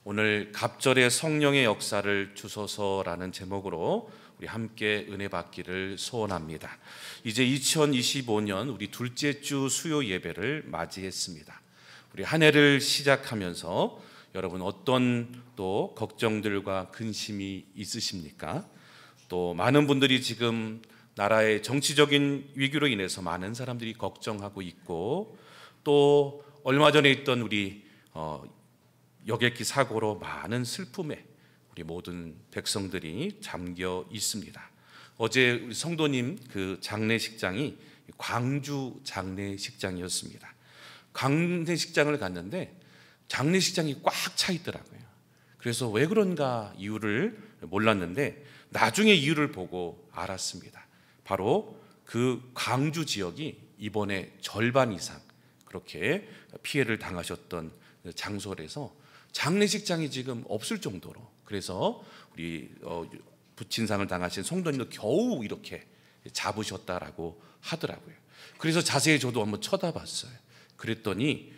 오늘 갑절의 성령의 역사를 주소서라는 제목으로 우리 함께 은혜 받기를 소원합니다. 이제 2025년 우리 둘째 주 수요 예배를 맞이했습니다. 우리 한 해를 시작하면서 여러분 어떤 또 걱정들과 근심이 있으십니까? 또 많은 분들이 지금 나라의 정치적인 위기로 인해서 많은 사람들이 걱정하고 있고, 또 얼마 전에 있던 우리 여객기 사고로 많은 슬픔에 우리 모든 백성들이 잠겨 있습니다. 어제 우리 성도님 그 장례식장이 광주 장례식장이었습니다. 장례식장을 갔는데 장례식장이 꽉 차 있더라고요. 그래서 왜 그런가 이유를 몰랐는데 나중에 이유를 보고 알았습니다. 바로 그 광주 지역이 이번에 절반 이상 그렇게 피해를 당하셨던 장소라서 장례식장이 지금 없을 정도로, 그래서 우리 부친상을 당하신 성도님도 겨우 이렇게 잡으셨다라고 하더라고요. 그래서 자세히 저도 한번 쳐다봤어요. 그랬더니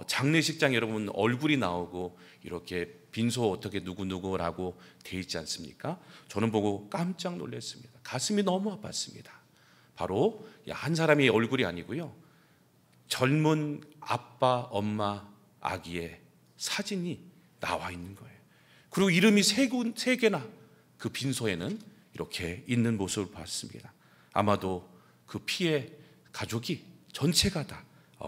장례식장 여러분 얼굴이 나오고 이렇게 빈소 어떻게 누구누구라고 돼 있지 않습니까? 저는 보고 깜짝 놀랐습니다. 가슴이 너무 아팠습니다. 바로 한 사람의 얼굴이 아니고요, 젊은 아빠, 엄마, 아기의 사진이 나와 있는 거예요. 그리고 이름이 세 개나 그 빈소에는 이렇게 있는 모습을 봤습니다. 아마도 그 피해 가족이 전체가 다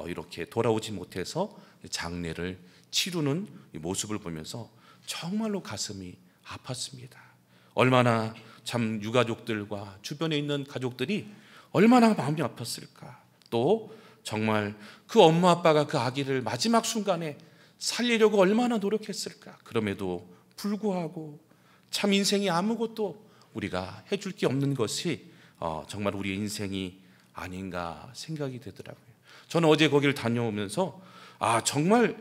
이렇게 돌아오지 못해서 장례를 치르는 모습을 보면서 정말로 가슴이 아팠습니다. 얼마나 참 유가족들과 주변에 있는 가족들이 얼마나 마음이 아팠을까. 또 정말 그 엄마 아빠가 그 아기를 마지막 순간에 살리려고 얼마나 노력했을까. 그럼에도 불구하고 참 인생이 아무것도 우리가 해줄 게 없는 것이 정말 우리의 인생이 아닌가 생각이 되더라고요. 저는 어제 거기를 다녀오면서 정말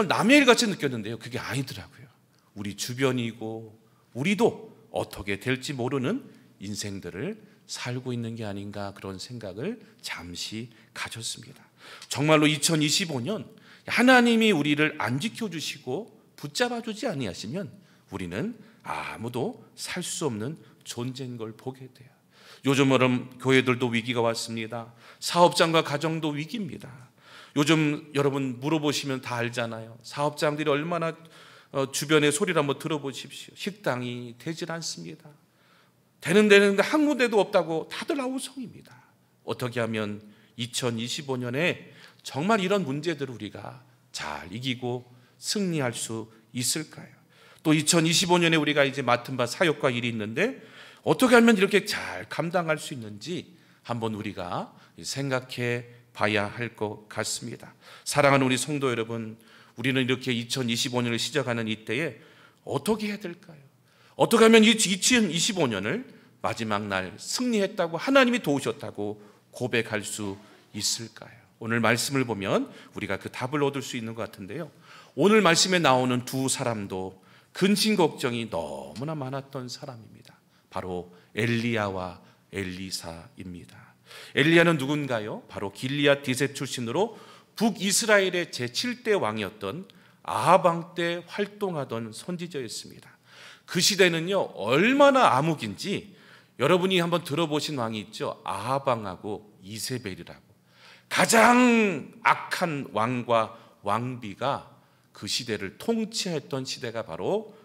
남의 일 같이 느꼈는데요, 그게 아니더라고요. 우리 주변이고 우리도 어떻게 될지 모르는 인생들을 살고 있는 게 아닌가, 그런 생각을 잠시 가졌습니다. 정말로 2025년 하나님이 우리를 안 지켜주시고 붙잡아주지 아니하시면 우리는 아무도 살 수 없는 존재인 걸 보게 돼요. 요즘은 교회들도 위기가 왔습니다. 사업장과 가정도 위기입니다. 요즘 여러분 물어보시면 다 알잖아요. 사업장들이 얼마나 주변의 소리를 한번 들어보십시오. 식당이 되질 않습니다. 되는데 한 군데도 없다고 다들 아우성입니다. 어떻게 하면 2025년에 정말 이런 문제들을 우리가 잘 이기고 승리할 수 있을까요? 또 2025년에 우리가 이제 맡은 바 사역과 일이 있는데 어떻게 하면 이렇게 잘 감당할 수 있는지 한번 우리가 생각해 봐야 할 것 같습니다. 사랑하는 우리 성도 여러분, 우리는 이렇게 2025년을 시작하는 이때에 어떻게 해야 될까요? 어떻게 하면 2025년을 마지막 날 승리했다고, 하나님이 도우셨다고 고백할 수 있을까요? 오늘 말씀을 보면 우리가 그 답을 얻을 수 있는 것 같은데요, 오늘 말씀에 나오는 두 사람도 근심 걱정이 너무나 많았던 사람입니다. 바로 엘리야와 엘리사입니다. 엘리야는 누군가요? 바로 길리앗 디셉 출신으로 북이스라엘의 제7대 왕이었던 아합 왕 때 활동하던 선지자였습니다. 그 시대는요 얼마나 암흑인지 여러분이 한번 들어보신 왕이 있죠. 아합 왕하고 이세벨이라고. 가장 악한 왕과 왕비가 그 시대를 통치했던 시대가 바로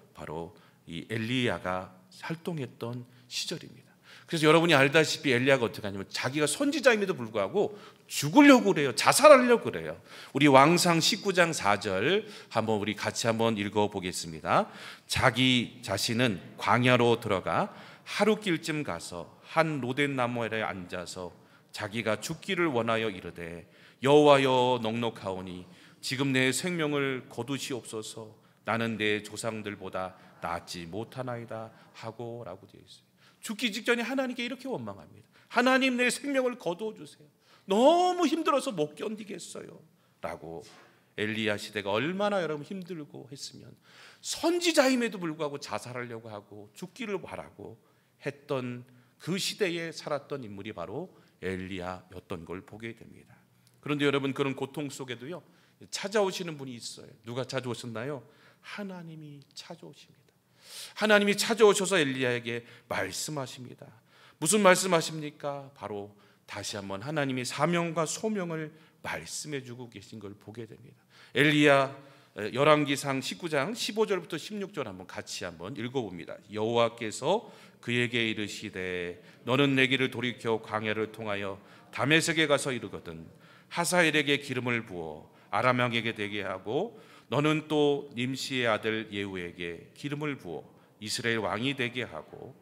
이 엘리야가 활동했던 시절입니다. 그래서 여러분이 알다시피 엘리야가 어떻게 하냐면 자기가 선지자임에도 불구하고 죽으려고 그래요. 자살하려고 그래요. 우리 왕상 19장 4절 한번 우리 같이 한번 읽어보겠습니다. 자기 자신은 광야로 들어가 하루길쯤 가서 한 로덴 나무 아래 앉아서 자기가 죽기를 원하여 이르되 여호와여 넉넉하오니 지금 내 생명을 거두시옵소서. 나는 내 조상들보다 낫지 못하나이다 하고 라고 되어 있어요. 죽기 직전에 하나님께 이렇게 원망합니다. 하나님, 내 생명을 거두어 주세요. 너무 힘들어서 못 견디겠어요 라고. 엘리야 시대가 얼마나 여러분 힘들고 했으면 선지자임에도 불구하고 자살하려고 하고 죽기를 바라고 했던 그 시대에 살았던 인물이 바로 엘리야였던 걸 보게 됩니다. 그런데 여러분, 그런 고통 속에도요 찾아오시는 분이 있어요. 누가 찾아오셨나요? 하나님이 찾아오십니다. 하나님이 찾아오셔서 엘리야에게 말씀하십니다. 무슨 말씀하십니까? 바로 다시 한번 하나님이 사명과 소명을 말씀해주고 계신 걸 보게 됩니다. 엘리야 열왕기상 19장 15절부터 16절 한번 같이 한번 읽어봅니다. 여호와께서 그에게 이르시되 너는 내 길을 돌이켜 광야를 통하여 다메섹에 가서 이르거든 하사엘에게 기름을 부어 아람 왕에게 되게 하고 너는 또 님시의 아들 예후에게 기름을 부어 이스라엘 왕이 되게 하고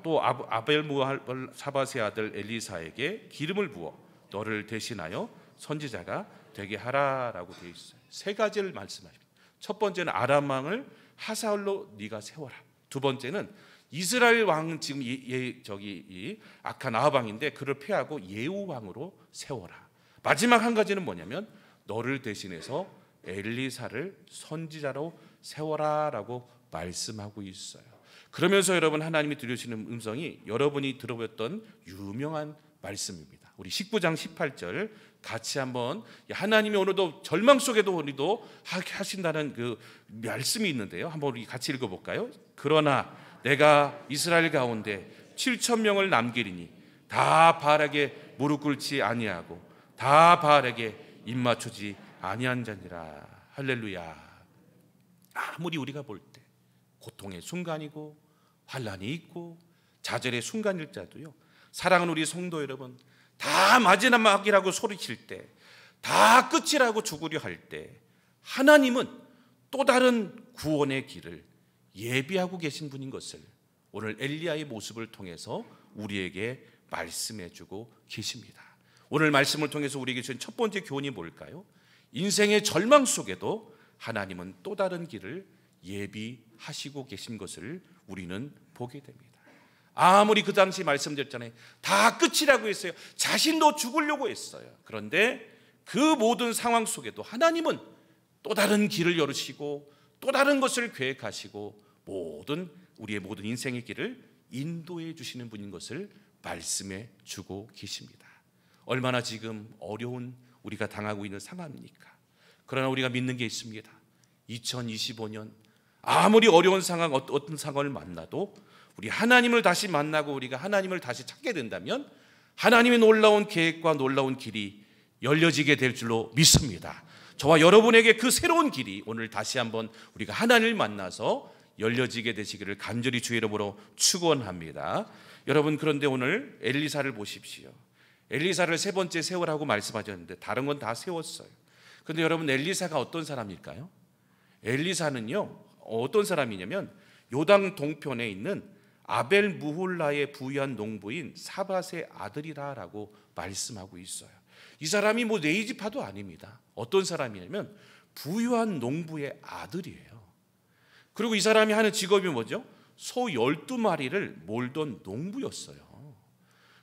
또 아벨무사밧의 아들 엘리사에게 기름을 부어 너를 대신하여 선지자가 되게 하라라고 되어 있어요. 세 가지를 말씀하십니다. 첫 번째는 아람 왕을 하사엘로 네가 세워라. 두 번째는 이스라엘 왕은 지금 이 악한 아합 왕인데 그를 폐하고 예후 왕으로 세워라. 마지막 한 가지는 뭐냐면 너를 대신해서 엘리사를 선지자로 세워라라고 말씀하고 있어요. 그러면서 여러분 하나님이 들으시는 음성이 여러분이 들어보셨던 유명한 말씀입니다. 우리 19장 18절 같이 한번 하나님이 오늘도 절망 속에도 우리도 하신다는 그 말씀이 있는데요. 한번 우리 같이 읽어볼까요? 그러나 내가 이스라엘 가운데 7천 명을 남기리니 다 바알에게 무릎 꿇지 아니하고 다 바알에게 입 맞추지 아니한 자니라. 할렐루야. 아무리 우리가 볼 때 고통의 순간이고 환난이 있고 좌절의 순간일자도요, 사랑하는 우리 성도 여러분, 다 마지막이라고 소리칠 때, 다 끝이라고 죽으려 할 때 하나님은 또 다른 구원의 길을 예비하고 계신 분인 것을 오늘 엘리야의 모습을 통해서 우리에게 말씀해주고 계십니다. 오늘 말씀을 통해서 우리에게 주신 첫 번째 교훈이 뭘까요? 인생의 절망 속에도 하나님은 또 다른 길을 예비하시고 계신 것을 우리는 보게 됩니다. 아무리 그 당시 말씀드렸잖아요. 다 끝이라고 했어요. 자신도 죽으려고 했어요. 그런데 그 모든 상황 속에도 하나님은 또 다른 길을 열으시고 또 다른 것을 계획하시고 우리의 모든 인생의 길을 인도해 주시는 분인 것을 말씀해 주고 계십니다. 얼마나 지금 어려운 우리가 당하고 있는 상황입니까? 그러나 우리가 믿는 게 있습니다. 2025년 아무리 어려운 상황, 어떤 상황을 만나도 우리 하나님을 다시 만나고 우리가 하나님을 다시 찾게 된다면 하나님의 놀라운 계획과 놀라운 길이 열려지게 될 줄로 믿습니다. 저와 여러분에게 그 새로운 길이 오늘 다시 한번 우리가 하나님을 만나서 열려지게 되시기를 간절히 주의 이름으로 축원합니다. 여러분, 그런데 오늘 엘리사를 보십시오. 엘리사를 세 번째 세우라고 말씀하셨는데 다른 건 다 세웠어요. 그런데 여러분, 엘리사가 어떤 사람일까요? 엘리사는요, 어떤 사람이냐면 요당 동편에 있는 아벨 무홀라의 부유한 농부인 사밧의 아들이라고 말씀하고 있어요. 이 사람이 네이지파도 아닙니다. 어떤 사람이냐면 부유한 농부의 아들이에요. 그리고 이 사람이 하는 직업이 뭐죠? 소 12마리를 몰던 농부였어요.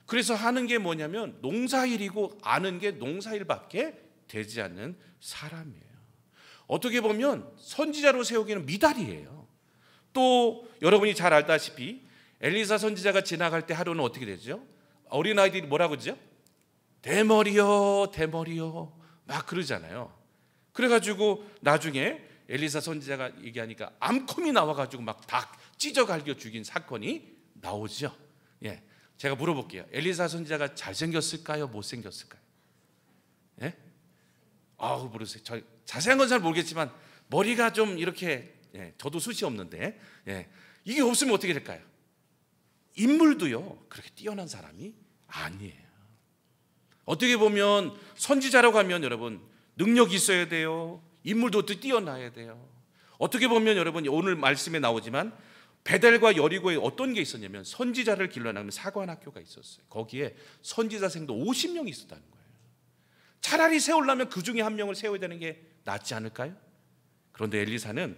그래서 하는 게 뭐냐면 농사일이고 아는 게 농사일밖에 되지 않는 사람이에요. 어떻게 보면 선지자로 세우기는 미달이에요. 또 여러분이 잘 알다시피 엘리사 선지자가 지나갈 때 하루는 어떻게 되죠? 어린아이들이 뭐라고 그러죠? 대머리요 대머리요 막 그러잖아요. 그래가지고 나중에 엘리사 선지자가 얘기하니까 암컷이 나와가지고 막 닭 찢어갈겨 죽인 사건이 나오죠. 예, 제가 물어볼게요. 엘리사 선지자가 잘생겼을까요? 못생겼을까요? 예? 모르세요. 저 자세한 건 잘 모르겠지만 머리가 좀 이렇게, 저도 숱이 없는데, 이게 없으면 어떻게 될까요? 인물도요 그렇게 뛰어난 사람이 아니에요. 어떻게 보면 선지자라고 하면 여러분 능력이 있어야 돼요. 인물도 또 뛰어나야 돼요. 어떻게 보면 여러분 오늘 말씀에 나오지만 베델과 여리고에 어떤 게 있었냐면 선지자를 길러내는 사관학교가 있었어요. 거기에 선지자생도 50명이 있었다는 거예요. 차라리 세우려면 그 중에 한 명을 세워야 되는 게 낫지 않을까요? 그런데 엘리사는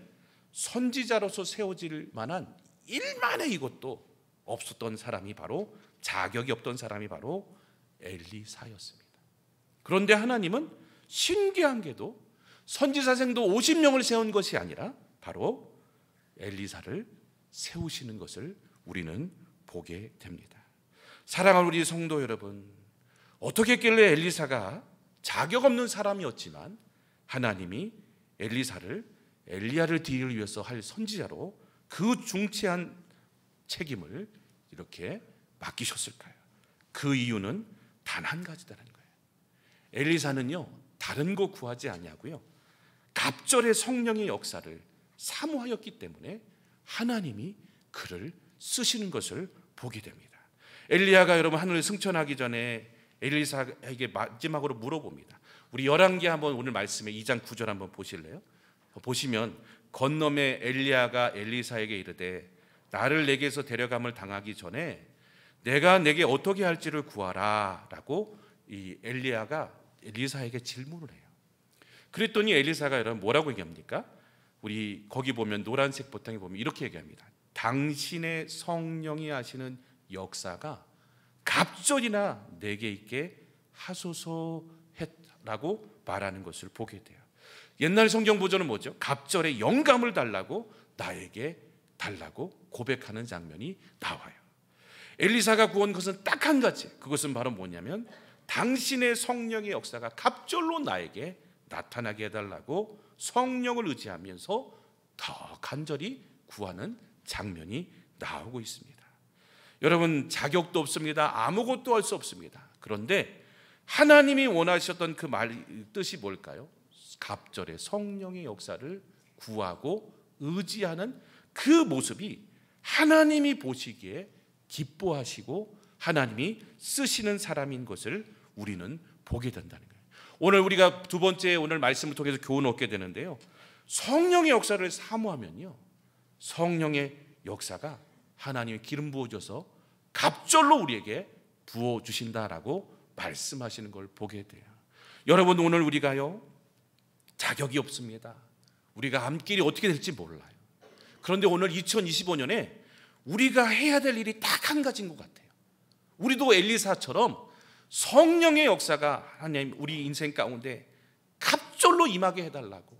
선지자로서 세워질 만한 일만의 이것도 없었던 사람이 바로, 자격이 없던 사람이 바로 엘리사였습니다. 그런데 하나님은 신기한 게도 선지자생도 50명을 세운 것이 아니라 바로 엘리사를 세우시는 것을 우리는 보게 됩니다. 사랑하는 우리 성도 여러분, 어떻게 했길래 엘리사가 자격 없는 사람이었지만 하나님이 엘리사를 엘리야를 뒤를 위해서 할 선지자로 그 중차한 책임을 이렇게 맡기셨을까요? 그 이유는 단 한 가지다는 거예요. 엘리사는요, 다른 거 구하지 아니하고요, 갑절의 성령의 역사를 사모하였기 때문에 하나님이 그를 쓰시는 것을 보게 됩니다. 엘리야가 여러분 하늘을 승천하기 전에 엘리사에게 마지막으로 물어봅니다. 우리 열왕기 한번 오늘 말씀에 2장 9절 한번 보실래요? 보시면 건너매 엘리야가 엘리사에게 이르되 나를 내게서 데려감을 당하기 전에 내가 내게 어떻게 할지를 구하라 라고 이 엘리야가 엘리사에게 질문을 해요. 그랬더니 엘리사가 여러분 뭐라고 얘기합니까? 우리 거기 보면 노란색 바탕에 보면 이렇게 얘기합니다. 당신의 성령이 하시는 역사가 갑절이나 내게 있게 하소서라고 말하는 것을 보게 돼요. 옛날 성경 버전은 뭐죠? 갑절의 영감을 달라고 나에게 달라고 고백하는 장면이 나와요. 엘리사가 구한 것은 딱 한 가지, 그것은 바로 뭐냐면 당신의 성령의 역사가 갑절로 나에게 나타나게 해달라고 성령을 의지하면서 더 간절히 구하는 장면이 나오고 있습니다. 여러분, 자격도 없습니다. 아무것도 할 수 없습니다. 그런데 하나님이 원하셨던 그 뜻이 뭘까요? 갑절의 성령의 역사를 구하고 의지하는 그 모습이 하나님이 보시기에 기뻐하시고 하나님이 쓰시는 사람인 것을 우리는 보게 된다는 거예요. 오늘 우리가 두 번째 오늘 말씀을 통해서 교훈을 얻게 되는데요, 성령의 역사를 사모하면요, 성령의 역사가 하나님이 기름 부어줘서 갑절로 우리에게 부어주신다라고 말씀하시는 걸 보게 돼요. 여러분, 오늘 우리가요, 자격이 없습니다. 우리가 앞길이 어떻게 될지 몰라요. 그런데 오늘 2025년에 우리가 해야 될 일이 딱 한 가지인 것 같아요. 우리도 엘리사처럼 성령의 역사가 하나님 우리 인생 가운데 갑절로 임하게 해달라고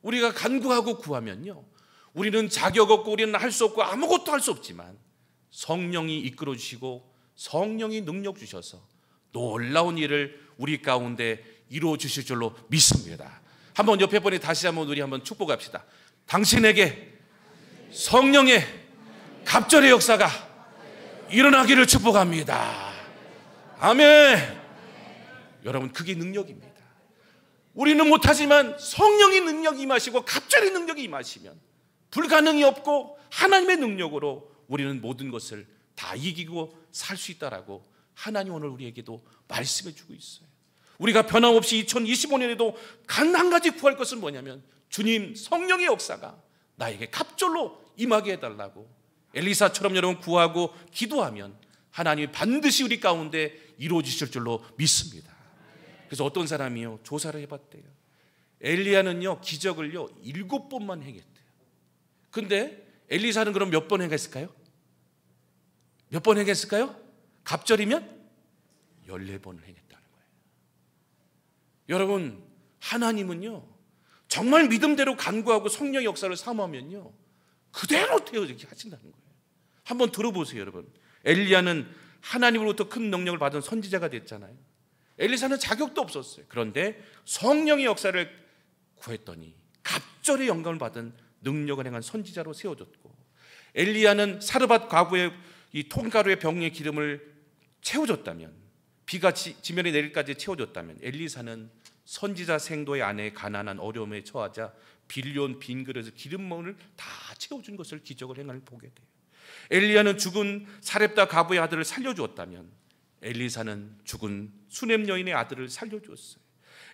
우리가 간구하고 구하면요, 우리는 자격 없고 우리는 할 수 없고 아무것도 할 수 없지만 성령이 이끌어 주시고 성령이 능력 주셔서 놀라운 일을 우리 가운데 이루어 주실 줄로 믿습니다. 한번 옆에 분이 다시 한번 우리 한번 축복합시다. 당신에게 성령의 갑절의 역사가 일어나기를 축복합니다. 아멘. 여러분, 그게 능력입니다. 우리는 못하지만 성령의 능력이 임하시고 갑절의 능력이 임하시면 불가능이 없고 하나님의 능력으로 우리는 모든 것을 다 이기고 살 수 있다라고 하나님 오늘 우리에게도 말씀해 주고 있어요. 우리가 변함없이 2025년에도 한 가지 구할 것은 뭐냐면 주님 성령의 역사가 나에게 갑절로 임하게 해달라고 엘리사처럼 여러분 구하고 기도하면 하나님이 반드시 우리 가운데 이루어지실 줄로 믿습니다. 그래서 어떤 사람이요, 조사를 해봤대요. 엘리야는요, 기적을요 7번만 행했대요. 근데 엘리사는 그럼 몇 번 행했을까요? 몇 번 행했을까요? 갑절이면 14번을 행했다는 거예요. 여러분, 하나님은요 정말 믿음대로 간구하고 성령의 역사를 사모하면요 그대로 되어지게 하신다는 거예요. 한번 들어보세요. 여러분, 엘리야는 하나님으로부터 큰 능력을 받은 선지자가 됐잖아요. 엘리사는 자격도 없었어요. 그런데 성령의 역사를 구했더니 갑절의 영감을 받은 능력을 행한 선지자로 세워졌고, 엘리야는 사르밧 과부의 이 통가루의 병의 기름을 채워줬다면, 비가 지면에 내릴까지 채워줬다면, 엘리사는 선지자 생도의 아내의 가난한 어려움에 처하자 빌려온 빈 그릇에 기름물을 다 채워준 것을 기적을 행함을 보게 돼요. 엘리야는 죽은 사렙다 과부의 아들을 살려주었다면 엘리사는 죽은 수넴 여인의 아들을 살려주었어요.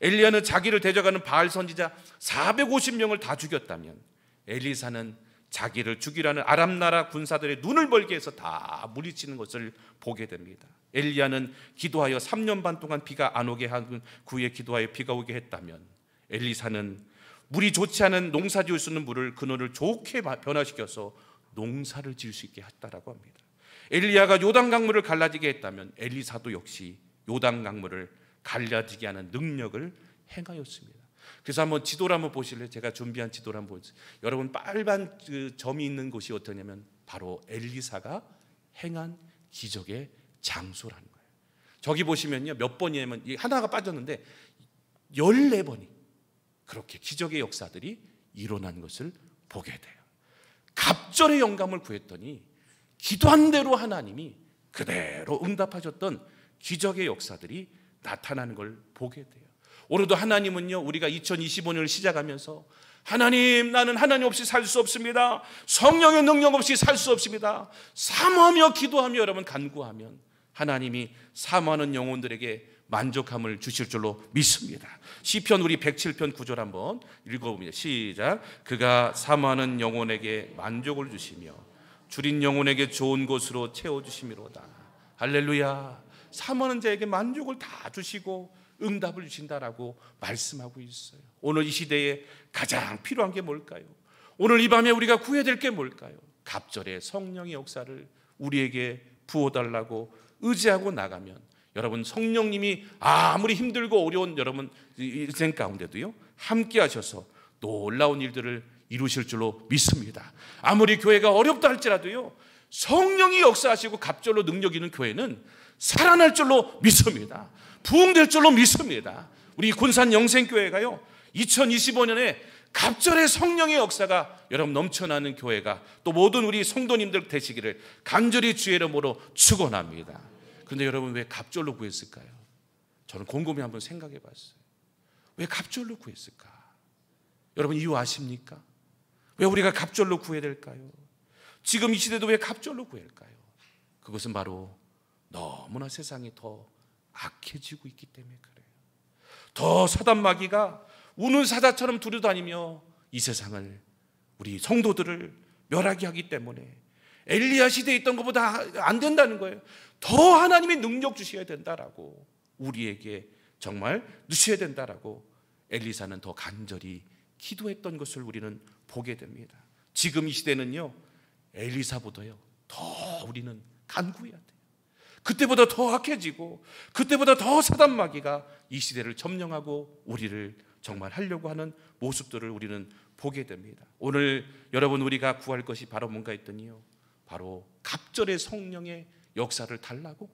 엘리야는 자기를 대적하는 바알 선지자 450명을 다 죽였다면 엘리사는 자기를 죽이라는 아람 나라 군사들의 눈을 벌게 해서 다 물리치는 것을 보게 됩니다. 엘리야는 기도하여 3년 반 동안 비가 안 오게 한 후에 기도하여 비가 오게 했다면 엘리사는 물이 좋지 않은 농사 지을 수 있는 물을 그늘을 좋게 변화시켜서 농사를 지을 수 있게 했다라고 합니다. 엘리야가 요단 강물을 갈라지게 했다면 엘리사도 역시 요단 강물을 갈라지게 하는 능력을 행하였습니다. 그래서 한번 지도를 한번 보실래요? 제가 준비한 지도를 한번 보세요. 여러분, 빨간 그 점이 있는 곳이 어떠냐면 바로 엘리사가 행한 기적의 장소라는 거예요. 저기 보시면요, 몇 번이냐면 하나가 빠졌는데 14번이 그렇게 기적의 역사들이 일어난 것을 보게 돼요. 갑절의 영감을 구했더니 기도한 대로 하나님이 그대로 응답하셨던 기적의 역사들이 나타나는 걸 보게 돼요. 오늘도 하나님은요, 우리가 2025년을 시작하면서 하나님, 나는 하나님 없이 살 수 없습니다. 성령의 능력 없이 살 수 없습니다. 사모하며 기도하며 여러분 간구하면 하나님이 사모하는 영혼들에게 만족함을 주실 줄로 믿습니다. 시편 우리 107편 9절 한번 읽어봅니다. 시작. 그가 사모하는 영혼에게 만족을 주시며 줄인 영혼에게 좋은 곳으로 채워주시미로다. 할렐루야. 사모하는 자에게 만족을 다 주시고 응답을 주신다라고 말씀하고 있어요. 오늘 이 시대에 가장 필요한 게 뭘까요? 오늘 이 밤에 우리가 구해야 될 게 뭘까요? 갑절의 성령의 역사를 우리에게 부어달라고 의지하고 나가면 여러분, 성령님이 아무리 힘들고 어려운 여러분 인생 가운데도요 함께 하셔서 놀라운 일들을 이루실 줄로 믿습니다. 아무리 교회가 어렵다 할지라도요 성령이 역사하시고 갑절로 능력 있는 교회는 살아날 줄로 믿습니다. 부흥될 줄로 믿습니다. 우리 군산 영생교회가요 2025년에 갑절의 성령의 역사가 여러분 넘쳐나는 교회가 또 모든 우리 성도님들 되시기를 간절히 주의 이름으로 축원합니다. 그런데 여러분, 왜 갑절로 구했을까요? 저는 곰곰이 한번 생각해 봤어요. 왜 갑절로 구했을까? 여러분, 이유 아십니까? 왜 우리가 갑절로 구해야 될까요? 지금 이 시대도 왜 갑절로 구할까요? 그것은 바로 너무나 세상이 더 악해지고 있기 때문에 그래요. 더 사단 마귀가 우는 사자처럼 두려다니며 이 세상을, 우리 성도들을 멸하게 하기 때문에 엘리야 시대에 있던 것보다 안 된다는 거예요. 더 하나님의 능력 주셔야 된다라고, 우리에게 정말 주셔야 된다라고 엘리사는 더 간절히 기도했던 것을 우리는 보게 됩니다. 지금 이 시대는요 엘리사보다요 더 우리는 간구해야 돼요. 그때보다 더 악해지고 그때보다 더 사단 마귀가 이 시대를 점령하고 우리를 정말 하려고 하는 모습들을 우리는 보게 됩니다. 오늘 여러분, 우리가 구할 것이 바로 뭔가 했더니요, 바로 갑절의 성령의 역사를 달라고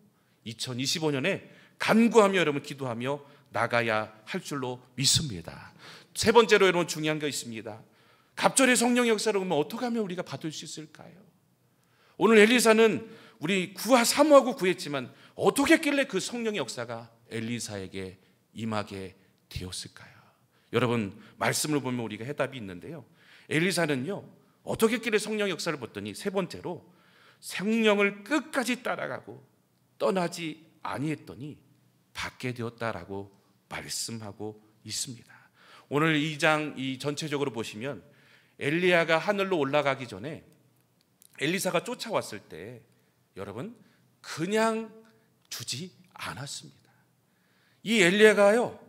2025년에 간구하며 여러분 기도하며 나가야 할 줄로 믿습니다. 세 번째로 여러분 중요한 거 있습니다. 갑절의 성령의 역사를 그러면 어떻게 하면 우리가 받을 수 있을까요? 오늘 엘리사는 우리 사모하고 구했지만 어떻게 했길래 그 성령의 역사가 엘리사에게 임하게 되었을까요? 여러분, 말씀을 보면 우리가 해답이 있는데요, 엘리사는요 어떻게 했길래 성령의 역사를 봤더니 세 번째로 성령을 끝까지 따라가고 떠나지 아니했더니 받게 되었다라고 말씀하고 있습니다. 오늘 2장 이 전체적으로 보시면 엘리야가 하늘로 올라가기 전에 엘리사가 쫓아왔을 때 여러분 그냥 주지 않았습니다. 이 엘리야가요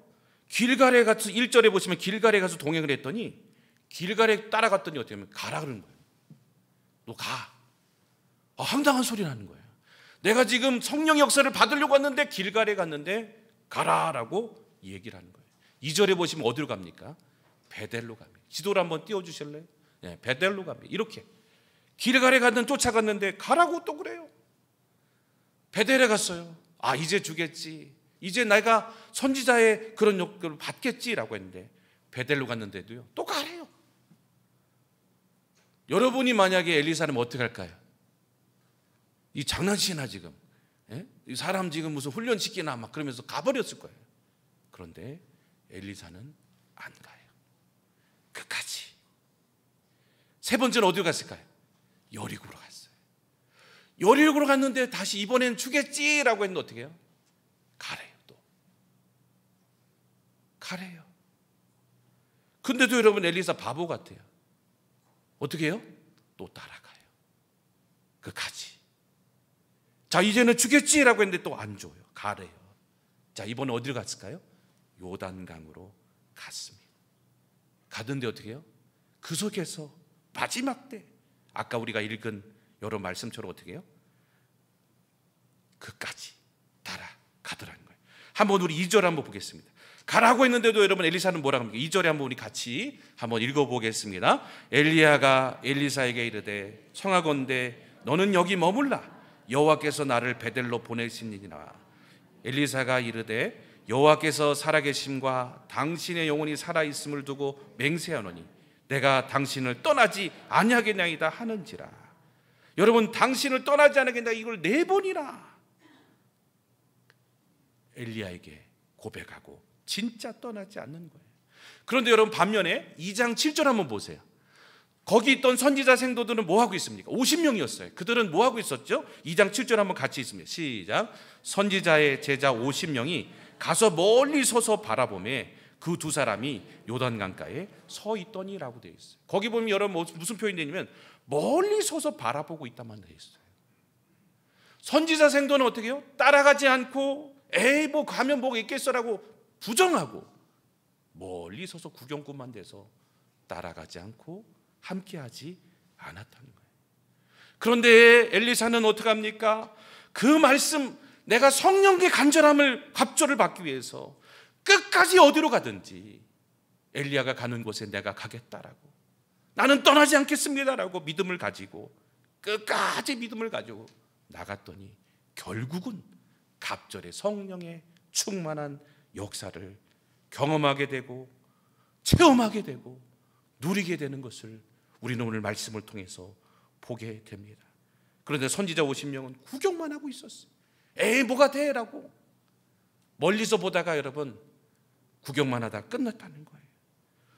길갈에 가서 1절에 보시면 길갈에 가서 동행을 했더니 길갈에 따라갔더니 어떻게 하면 가라 그러는 거예요. 너 가. 황당한 소리 나는 거예요. 내가 지금 성령 역사를 받으려고 왔는데 길갈에 갔는데 가라라고 얘기를 하는 거예요. 2절에 보시면 어디로 갑니까? 베델로 갑니다. 지도를 한번 띄워주실래요? 네, 베델로 갑니다. 이렇게 길갈에 가든 쫓아갔는데 가라고 또 그래요. 베델에 갔어요. 이제 주겠지, 이제 내가 선지자의 그런 역을 받겠지라고 했는데 베델로 갔는데도요 또 가래요. 여러분이 만약에 엘리사는 어떻게 할까요? 이 장난치나 지금, 이 사람 지금 무슨 훈련시키나 막 그러면서 가버렸을 거예요. 그런데 엘리사는 안 가요. 끝까지. 세 번째는 어디로 갔을까요? 여리고로 갔어요. 여리고로 갔는데 다시 이번엔 주겠지라고 했는데 어떻게 해요? 가래요. 또 가래요. 근데도 여러분 엘리사 바보 같아요. 어떻게 해요? 또 따라가요. 끝까지. 자, 이제는 주겠지라고 했는데 또 안 줘요. 가래요. 자, 이번에 어디로 갔을까요? 요단강으로 갔습니다. 가던데 어떻게 해요? 그 속에서 마지막 때 아까 우리가 읽은 여러 말씀처럼 어떻게 해요? 끝까지 따라가더라는 거예요. 한번 우리 2절 한번 보겠습니다. 가라고 했는데도 여러분 엘리사는 뭐라고 합니까? 2절에 한번 우리 같이 한번 읽어보겠습니다. 엘리야가 엘리사에게 이르되 청하건대 너는 여기 머물라. 여호와께서 나를 베델로 보내시니라. 엘리사가 이르되 여호와께서 살아계심과 당신의 영혼이 살아있음을 두고 맹세하노니 내가 당신을 떠나지 아니하겠나이다 하는지라. 여러분, 당신을 떠나지 않겠다, 이걸 4번이나 엘리야에게 고백하고 진짜 떠나지 않는 거예요. 그런데 여러분, 반면에 2장 7절 한번 보세요. 거기 있던 선지자 생도들은 뭐 하고 있습니까? 50명이었어요. 그들은 뭐 하고 있었죠? 2장 7절 한번 같이 있습니다. 시작. 선지자의 제자 50명이 가서 멀리 서서 바라보매 그 2사람이 요단강가에 서 있더니라고 되어 있어요. 거기 보면 여러분 무슨 표현이 되냐면 멀리 서서 바라보고 있다만 되어 있어요. 선지자 생도는 어떻게 해요? 따라가지 않고 에이 뭐 가면 뭐가 있겠어라고 부정하고 멀리 서서 구경꾼만 돼서 따라가지 않고 함께하지 않았다는 거예요. 그런데 엘리사는 어떻게 합니까? 그 말씀, 내가 성령의 간절함을 갑절을 받기 위해서 끝까지 어디로 가든지 엘리야가 가는 곳에 내가 가겠다라고, 나는 떠나지 않겠습니다라고 믿음을 가지고 끝까지 믿음을 가지고 나갔더니 결국은 갑절의 성령의 충만한 역사를 경험하게 되고 체험하게 되고 누리게 되는 것을 우리는 오늘 말씀을 통해서 보게 됩니다. 그런데 선지자 50명은 구경만 하고 있었어요. 에이 뭐가 돼? 라고 멀리서 보다가 여러분 구경만 하다 끝났다는 거예요.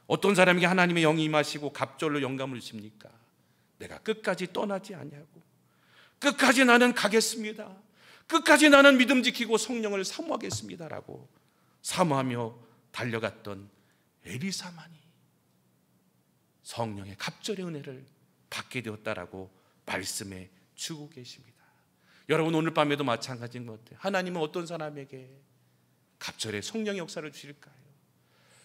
어떤 사람에게 하나님의 영이 임하시고 갑절로 영감을 주십니까? 내가 끝까지 떠나지 아니하고 끝까지 나는 가겠습니다. 끝까지 나는 믿음 지키고 성령을 사모하겠습니다 라고 사모하며 달려갔던 엘리사만이 성령의 갑절의 은혜를 받게 되었다라고 말씀해 주고 계십니다. 여러분, 오늘 밤에도 마찬가지인 것 같아요. 하나님은 어떤 사람에게 갑절의 성령의 역사를 주실까요?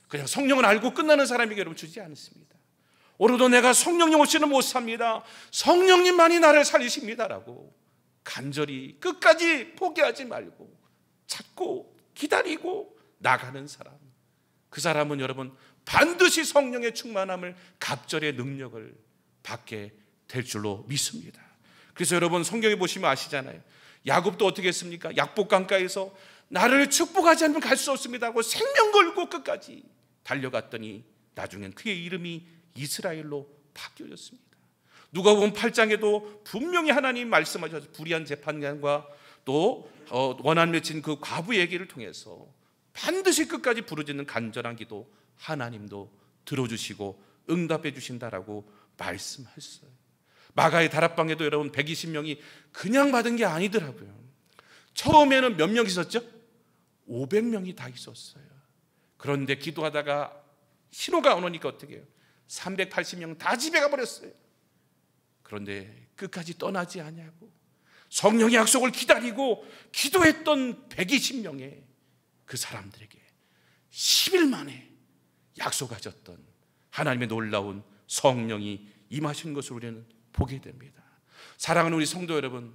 그냥 성령을 알고 끝나는 사람에게 여러분 주지 않습니다. 오늘도 내가 성령님 없이는 못 삽니다, 성령님만이 나를 살리십니다라고 간절히 끝까지 포기하지 말고 찾고 기다리고 나가는 사람, 그 사람은 여러분 반드시 성령의 충만함을, 갑절의 능력을 받게 될 줄로 믿습니다. 그래서 여러분 성경에 보시면 아시잖아요. 야곱도 어떻게 했습니까? 약복강가에서 나를 축복하지 않으면 갈 수 없습니다 하고 생명 걸고 끝까지 달려갔더니 나중엔 그의 이름이 이스라엘로 바뀌어졌습니다. 누가복음 8장에도 분명히 하나님 말씀하셔서 불의한 재판관과 또 원한 맺힌 그 과부 얘기를 통해서 반드시 끝까지 부르짖는 간절한 기도 하나님도 들어주시고 응답해 주신다라고 말씀했어요. 마가의 다락방에도 여러분 120명이 그냥 받은 게 아니더라고요. 처음에는 몇 명 있었죠? 500명이 다 있었어요. 그런데 기도하다가 신호가 안 오니까 어떻게 해요? 380명 다 집에 가버렸어요. 그런데 끝까지 떠나지 아니하고 성령의 약속을 기다리고 기도했던 120명의 그 사람들에게 10일 만에 약속하셨던 하나님의 놀라운 성령이 임하신 것을 우리는 보게 됩니다. 사랑하는 우리 성도 여러분,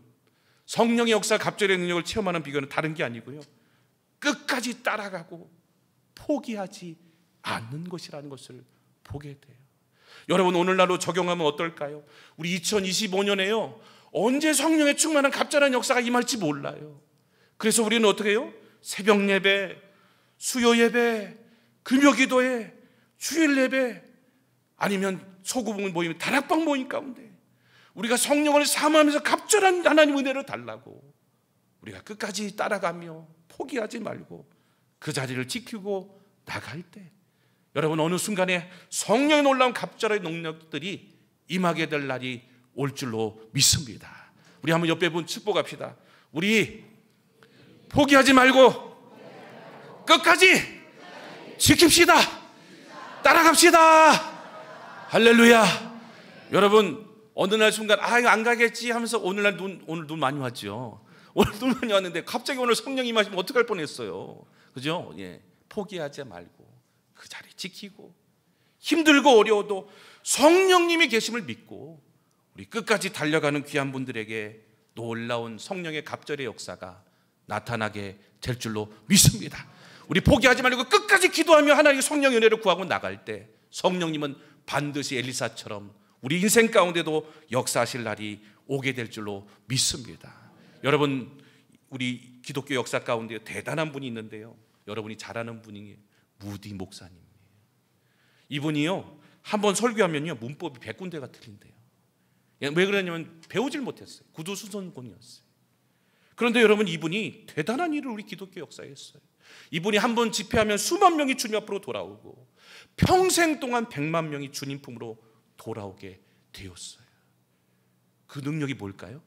성령의 역사, 갑절의 능력을 체험하는 비결은 다른 게 아니고요, 끝까지 따라가고 포기하지 않는 것이라는 것을 보게 돼요. 여러분, 오늘날로 적용하면 어떨까요? 우리 2025년에요 언제 성령의 충만한 갑절한 역사가 임할지 몰라요. 그래서 우리는 어떻게 해요? 새벽 예배, 수요 예배, 금요 기도회, 주일 예배, 아니면 소규모 모임, 다락방 모임 가운데 우리가 성령을 사모하면서 갑절한 하나님 은혜를 달라고 우리가 끝까지 따라가며 포기하지 말고 그 자리를 지키고 나갈 때 여러분 어느 순간에 성령의 놀라운 갑절의 능력들이 임하게 될 날이 올 줄로 믿습니다. 우리 한번 옆에 분 축복합시다. 우리 포기하지 말고 끝까지 지킵시다. 따라갑시다. 할렐루야. 여러분 어느 날 순간 이거 안 가겠지 하면서 오늘 눈 많이 왔죠. 오늘 눈 많이 왔는데 갑자기 오늘 성령이 임하시면 어떡할 뻔했어요. 그죠? 예. 포기하지 말고 그 자리 지키고 힘들고 어려워도 성령님이 계심을 믿고 우리 끝까지 달려가는 귀한 분들에게 놀라운 성령의 갑절의 역사가 나타나게 될 줄로 믿습니다. 우리 포기하지 말고 끝까지 기도하며 하나님의 성령의 은혜를 구하고 나갈 때 성령님은 반드시 엘리사처럼 우리 인생 가운데도 역사하실 날이 오게 될 줄로 믿습니다. 여러분 우리 기독교 역사 가운데 대단한 분이 있는데요, 여러분이 잘 아는 분이 무디 목사님이에요. 이분이요 한번 설교하면요 문법이 100군데가 틀린대요. 왜 그러냐면 배우질 못했어요. 구두수선공이었어요. 그런데 여러분, 이분이 대단한 일을 우리 기독교 역사에 했어요. 이분이 한번 집회하면 수만 명이 주님 앞으로 돌아오고 평생 동안 100만 명이 주님 품으로 돌아오게 되었어요. 그 능력이 뭘까요?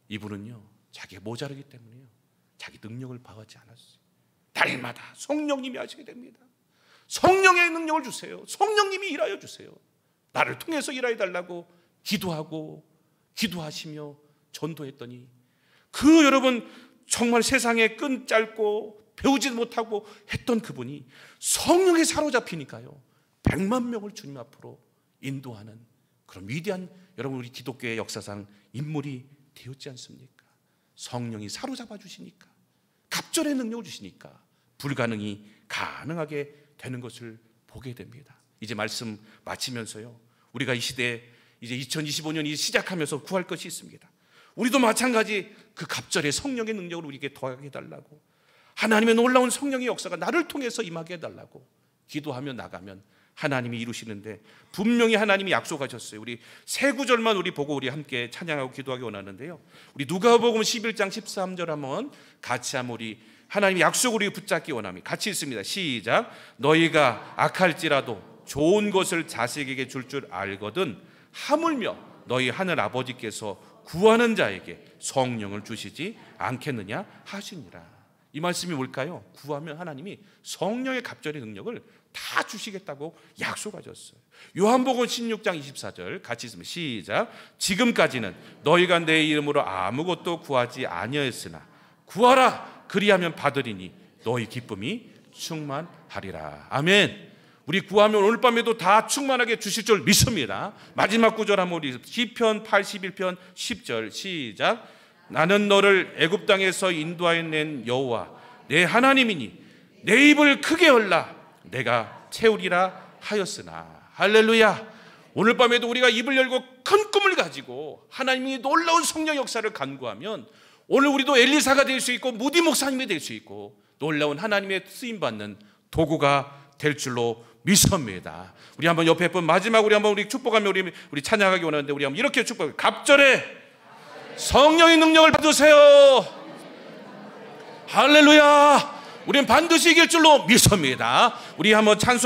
이분은요 자기가 모자르기 때문에요 자기 능력을 파악하지 않았어요. 날마다 성령님이 하시게 됩니다. 성령의 능력을 주세요. 성령님이 일하여 주세요. 나를 통해서 일하여 달라고 기도하고 기도하시며 전도했더니 그 여러분 정말 세상에 끈 짧고 배우지 못하고 했던 그분이 성령에 사로잡히니까요 100만 명을 주님 앞으로 인도하는 그런 위대한 여러분 우리 기독교의 역사상 인물이 되었지 않습니까? 성령이 사로잡아 주시니까, 갑절의 능력을 주시니까 불가능이 가능하게 되는 것을 보게 됩니다. 이제 말씀 마치면서요 우리가 이 시대에 이제 2025년이 시작하면서 구할 것이 있습니다. 우리도 마찬가지 그 갑절의 성령의 능력을 우리에게 더하게 해달라고, 하나님의 놀라운 성령의 역사가 나를 통해서 임하게 해달라고 기도하며 나가면 하나님이 이루시는데, 분명히 하나님이 약속하셨어요. 우리 세 구절만 우리 보고 우리 함께 찬양하고 기도하기 원하는데요, 우리 누가복음 11장 13절 한번 같이 한번 우리 하나님의 약속을 우리 붙잡기 원합니다. 같이 읽습니다. 시작. 너희가 악할지라도 좋은 것을 자식에게 줄 줄 알거든 하물며 너희 하늘 아버지께서 구하는 자에게 성령을 주시지 않겠느냐 하시니라. 이 말씀이 뭘까요? 구하면 하나님이 성령의 갑절의 능력을 다 주시겠다고 약속하셨어요. 요한복음 16장 24절 같이 읽습니다. 시작. 지금까지는 너희가 내 이름으로 아무것도 구하지 아니하였으나 구하라 그리하면 받으리니 너희 기쁨이 충만하리라. 아멘. 우리 구하면 오늘 밤에도 다 충만하게 주실 줄 믿습니다. 마지막 구절 한번 우리 시편 81편 10절 시작. 나는 너를 애굽 땅에서 인도하여 낸 여호와 내 하나님이니 내 입을 크게 열라 내가 채우리라 하였으나. 할렐루야. 오늘 밤에도 우리가 입을 열고 큰 꿈을 가지고 하나님이 놀라운 성령 역사를 간구하면 오늘 우리도 엘리사가 될 수 있고 무디 목사님이 될 수 있고 놀라운 하나님의 쓰임받는 도구가 될 줄로 믿습니다. 우리 한번 옆에 분 마지막으로 한번 우리 축복하며 우리 찬양하기 원하는데, 우리 한번 이렇게 축복해요. 갑절에 성령의 능력을 받으세요. 할렐루야. 우리는 반드시 이길 줄로 믿습니다. 우리 한번 찬송